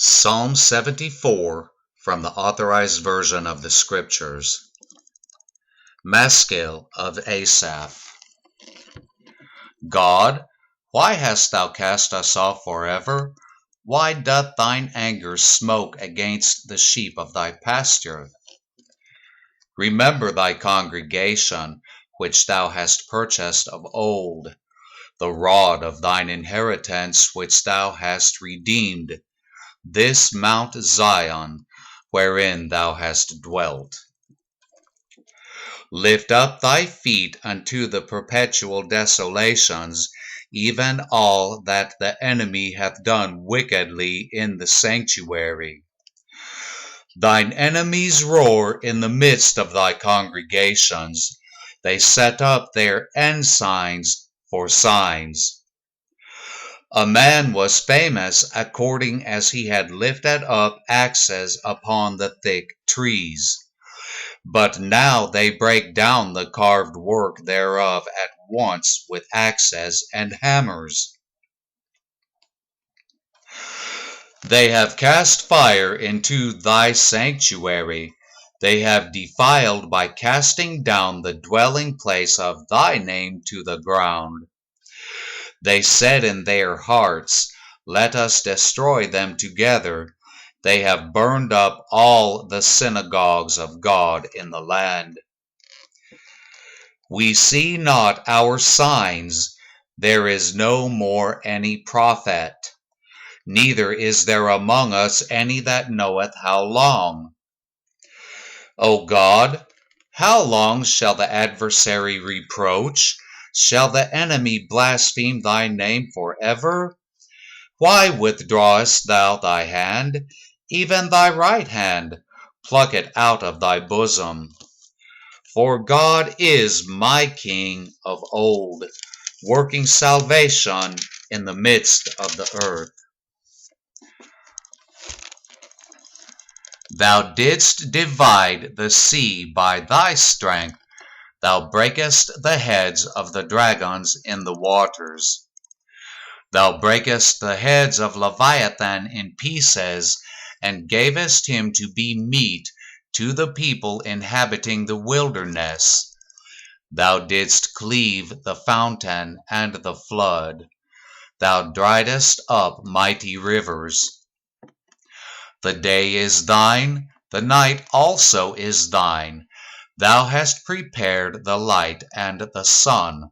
Psalm 74 from the Authorized Version of the Scriptures. Maskil of Asaph. God, why hast thou cast us off forever? Why doth thine anger smoke against the sheep of thy pasture? Remember thy congregation, which thou hast purchased of old, the rod of thine inheritance, which thou hast redeemed, this Mount Zion, wherein thou hast dwelt. Lift up thy feet unto the perpetual desolations, even all that the enemy hath done wickedly in the sanctuary. Thine enemies roar in the midst of thy congregations. They set up their ensigns for signs. A man was famous according as he had lifted up axes upon the thick trees. But now they break down the carved work thereof at once with axes and hammers. They have cast fire into thy sanctuary. They have defiled by casting down the dwelling place of thy name to the ground. They said in their hearts, let us destroy them together. They have burned up all the synagogues of God in the land. We see not our signs. There is no more any prophet. Neither is there among us any that knoweth how long. O God, how long shall the adversary reproach? Shall the enemy blaspheme thy name forever? Why withdrawest thou thy hand, even thy right hand? Pluck it out of thy bosom. For God is my King of old, working salvation in the midst of the earth. Thou didst divide the sea by thy strength. Thou breakest the heads of the dragons in the waters. Thou breakest the heads of Leviathan in pieces, and gavest him to be meat to the people inhabiting the wilderness. Thou didst cleave the fountain and the flood. Thou driedest up mighty rivers. The day is thine, the night also is thine. Thou hast prepared the light and the sun.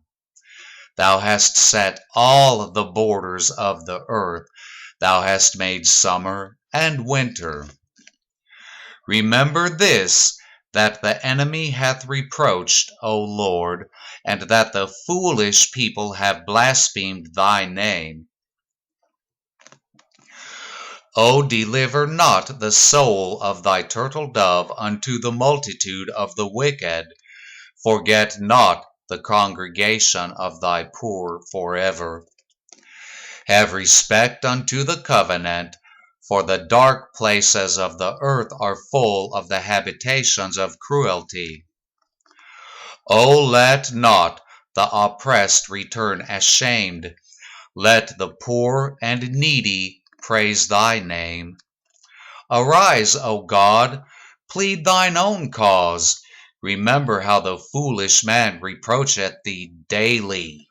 Thou hast set all the borders of the earth. Thou hast made summer and winter. Remember this, that the enemy hath reproached, O Lord, and that the foolish people have blasphemed thy name. O deliver not the soul of thy turtle dove unto the multitude of the wicked. Forget not the congregation of thy poor forever. Have respect unto the covenant, for the dark places of the earth are full of the habitations of cruelty. O let not the oppressed return ashamed. Let the poor and needy praise thy name. Arise, O God, plead thine own cause. Remember how the foolish man reproacheth thee daily.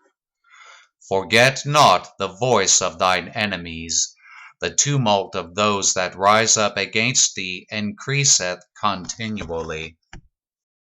Forget not the voice of thine enemies. The tumult of those that rise up against thee increaseth continually.